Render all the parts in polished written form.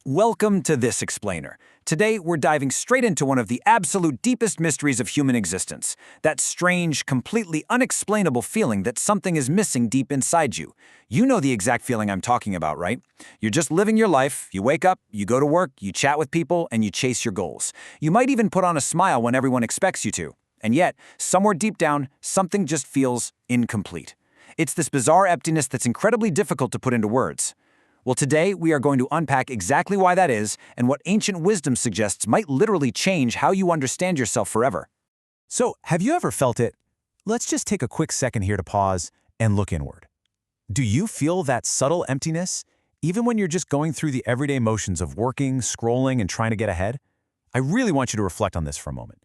Welcome to This Explainer. Today, we're diving straight into one of the absolute deepest mysteries of human existence, that strange, completely unexplainable feeling that something is missing deep inside you. You know the exact feeling I'm talking about, right? You're just living your life, you wake up, you go to work, you chat with people, and you chase your goals. You might even put on a smile when everyone expects you to. And yet, somewhere deep down, something just feels incomplete. It's this bizarre emptiness that's incredibly difficult to put into words. Well, today we are going to unpack exactly why that is and what ancient wisdom suggests might literally change how you understand yourself forever. So, have you ever felt it? Let's just take a quick second here to pause and look inward. Do you feel that subtle emptiness, even when you're just going through the everyday motions of working, scrolling, and trying to get ahead? I really want you to reflect on this for a moment.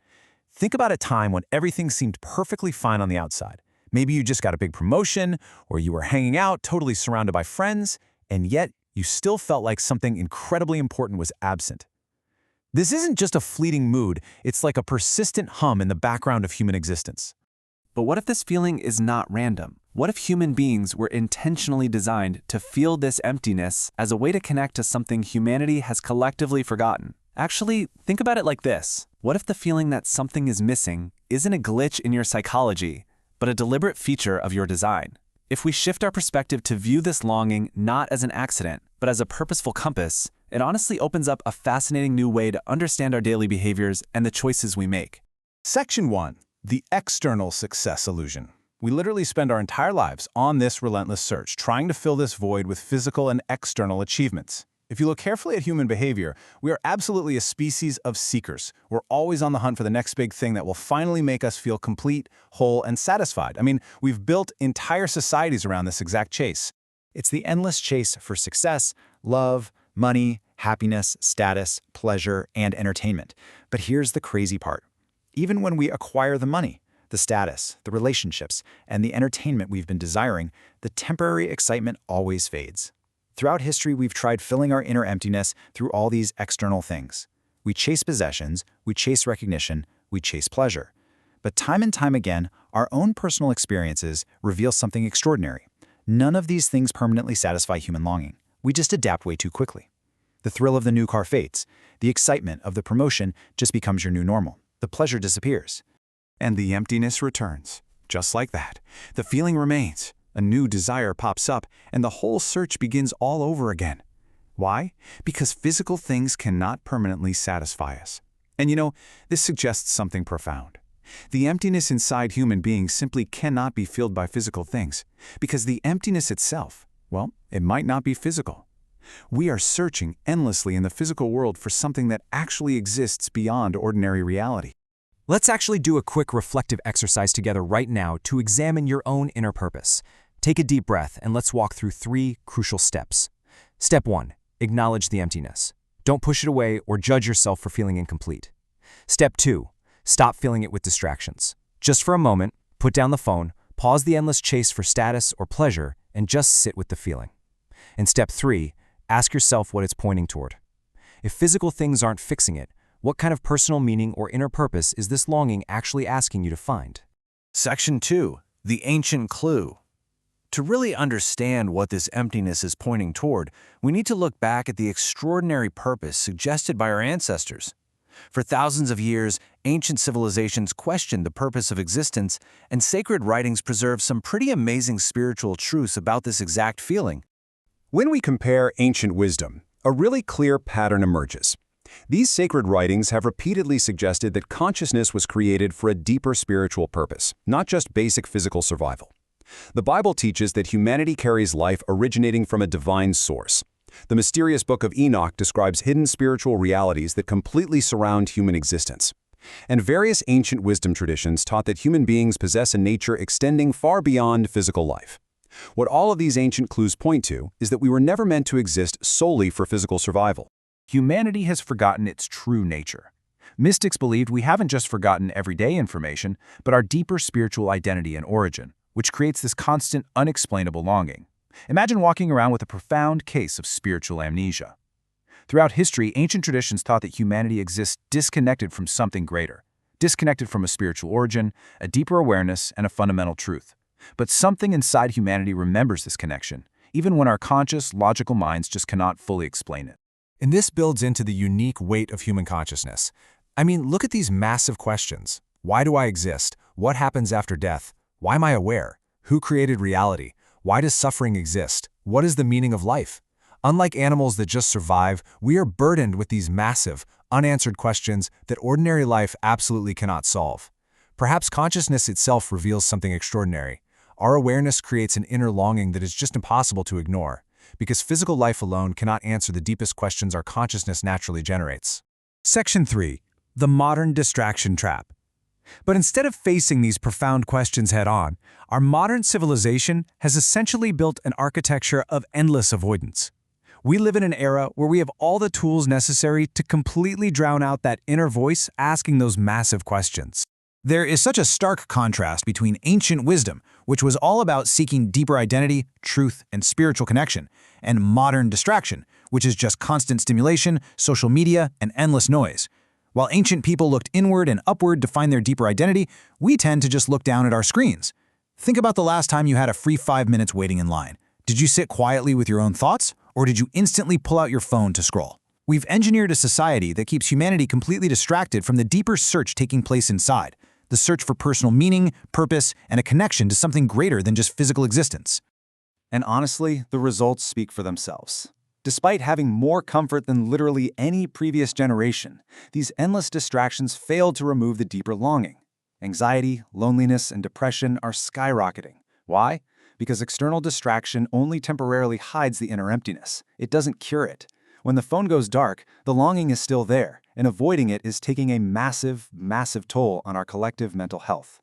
Think about a time when everything seemed perfectly fine on the outside. Maybe you just got a big promotion, or you were hanging out, totally surrounded by friends, and yet you still felt like something incredibly important was absent. This isn't just a fleeting mood, it's like a persistent hum in the background of human existence. But what if this feeling is not random? What if human beings were intentionally designed to feel this emptiness as a way to connect to something humanity has collectively forgotten? Actually, think about it like this. What if the feeling that something is missing isn't a glitch in your psychology, but a deliberate feature of your design? If we shift our perspective to view this longing not as an accident, but as a purposeful compass, it honestly opens up a fascinating new way to understand our daily behaviors and the choices we make. Section 1. The external success illusion. We literally spend our entire lives on this relentless search, trying to fill this void with physical and external achievements. If you look carefully at human behavior, we are absolutely a species of seekers. We're always on the hunt for the next big thing that will finally make us feel complete, whole, and satisfied. We've built entire societies around this exact chase. It's the endless chase for success, love, money, happiness, status, pleasure, and entertainment. But here's the crazy part. Even when we acquire the money, the status, the relationships, and the entertainment we've been desiring, the temporary excitement always fades. Throughout history, we've tried filling our inner emptiness through all these external things. We chase possessions, we chase recognition, we chase pleasure. But time and time again, our own personal experiences reveal something extraordinary. None of these things permanently satisfy human longing. We just adapt way too quickly. The thrill of the new car fades. The excitement of the promotion just becomes your new normal. The pleasure disappears. And the emptiness returns. Just like that. The feeling remains. A new desire pops up, and the whole search begins all over again. Why? Because physical things cannot permanently satisfy us. And this suggests something profound. The emptiness inside human beings simply cannot be filled by physical things, because the emptiness itself, it might not be physical. We are searching endlessly in the physical world for something that actually exists beyond ordinary reality. Let's actually do a quick reflective exercise together right now to examine your own inner purpose. Take a deep breath and let's walk through 3 crucial steps. Step 1. Acknowledge the emptiness. Don't push it away or judge yourself for feeling incomplete. Step 2. Stop filling it with distractions. Just for a moment, put down the phone, pause the endless chase for status or pleasure, and just sit with the feeling. And Step 3. Ask yourself what it's pointing toward. If physical things aren't fixing it, what kind of personal meaning or inner purpose is this longing actually asking you to find? Section 2. The ancient clue. To really understand what this emptiness is pointing toward, we need to look back at the extraordinary purpose suggested by our ancestors. For thousands of years, ancient civilizations questioned the purpose of existence, and sacred writings preserve some pretty amazing spiritual truths about this exact feeling. When we compare ancient wisdom, a really clear pattern emerges. These sacred writings have repeatedly suggested that consciousness was created for a deeper spiritual purpose, not just basic physical survival. The Bible teaches that humanity carries life originating from a divine source. The mysterious book of Enoch describes hidden spiritual realities that completely surround human existence. And various ancient wisdom traditions taught that human beings possess a nature extending far beyond physical life. What all of these ancient clues point to is that we were never meant to exist solely for physical survival. Humanity has forgotten its true nature. Mystics believed we haven't just forgotten everyday information, but our deeper spiritual identity and origin, which creates this constant, unexplainable longing. Imagine walking around with a profound case of spiritual amnesia. Throughout history, ancient traditions taught that humanity exists disconnected from something greater, disconnected from a spiritual origin, a deeper awareness, and a fundamental truth. But something inside humanity remembers this connection, even when our conscious, logical minds just cannot fully explain it. And this builds into the unique weight of human consciousness. I mean, look at these massive questions. Why do I exist? What happens after death? Why am I aware? Who created reality? Why does suffering exist? What is the meaning of life? Unlike animals that just survive, we are burdened with these massive, unanswered questions that ordinary life absolutely cannot solve. Perhaps consciousness itself reveals something extraordinary. Our awareness creates an inner longing that is just impossible to ignore, because physical life alone cannot answer the deepest questions our consciousness naturally generates. Section 3. The modern distraction trap. But instead of facing these profound questions head-on, our modern civilization has essentially built an architecture of endless avoidance. We live in an era where we have all the tools necessary to completely drown out that inner voice asking those massive questions. There is such a stark contrast between ancient wisdom, which was all about seeking deeper identity, truth, and spiritual connection, and modern distraction, which is just constant stimulation, social media, and endless noise. While ancient people looked inward and upward to find their deeper identity, we tend to just look down at our screens. Think about the last time you had a free 5 minutes waiting in line. Did you sit quietly with your own thoughts, or did you instantly pull out your phone to scroll? We've engineered a society that keeps humanity completely distracted from the deeper search taking place inside, the search for personal meaning, purpose, and a connection to something greater than just physical existence. And honestly, the results speak for themselves. Despite having more comfort than literally any previous generation, these endless distractions failed to remove the deeper longing. Anxiety, loneliness, and depression are skyrocketing. Why? Because external distraction only temporarily hides the inner emptiness. It doesn't cure it. When the phone goes dark, the longing is still there, and avoiding it is taking a massive, massive toll on our collective mental health.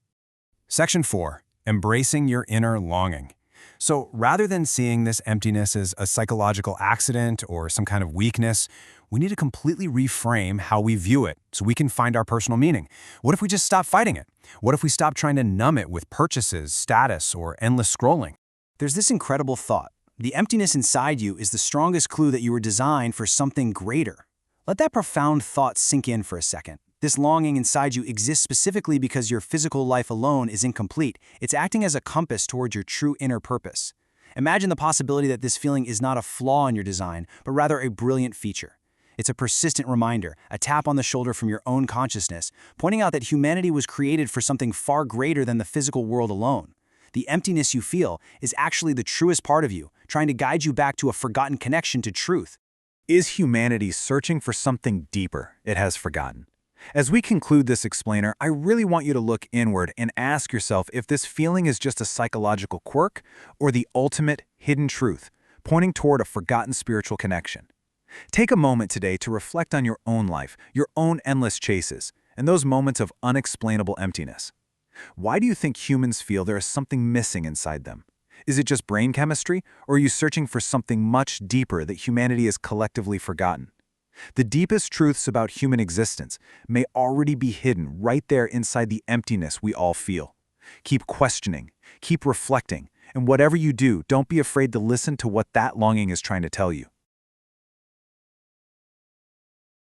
Section 4. Embracing your inner longing. So rather than seeing this emptiness as a psychological accident or some kind of weakness, we need to completely reframe how we view it so we can find our personal meaning. What if we just stop fighting it? What if we stop trying to numb it with purchases, status, or endless scrolling? There's this incredible thought. The emptiness inside you is the strongest clue that you were designed for something greater. Let that profound thought sink in for a second. This longing inside you exists specifically because your physical life alone is incomplete. It's acting as a compass towards your true inner purpose. Imagine the possibility that this feeling is not a flaw in your design, but rather a brilliant feature. It's a persistent reminder, a tap on the shoulder from your own consciousness, pointing out that humanity was created for something far greater than the physical world alone. The emptiness you feel is actually the truest part of you, trying to guide you back to a forgotten connection to truth. Is humanity searching for something deeper it has forgotten? As we conclude this explainer, I really want you to look inward and ask yourself if this feeling is just a psychological quirk or the ultimate hidden truth, pointing toward a forgotten spiritual connection. Take a moment today to reflect on your own life, your own endless chases, and those moments of unexplainable emptiness. Why do you think humans feel there is something missing inside them? Is it just brain chemistry, or are you searching for something much deeper that humanity has collectively forgotten? The deepest truths about human existence may already be hidden right there inside the emptiness we all feel. Keep questioning, keep reflecting, and whatever you do, don't be afraid to listen to what that longing is trying to tell you.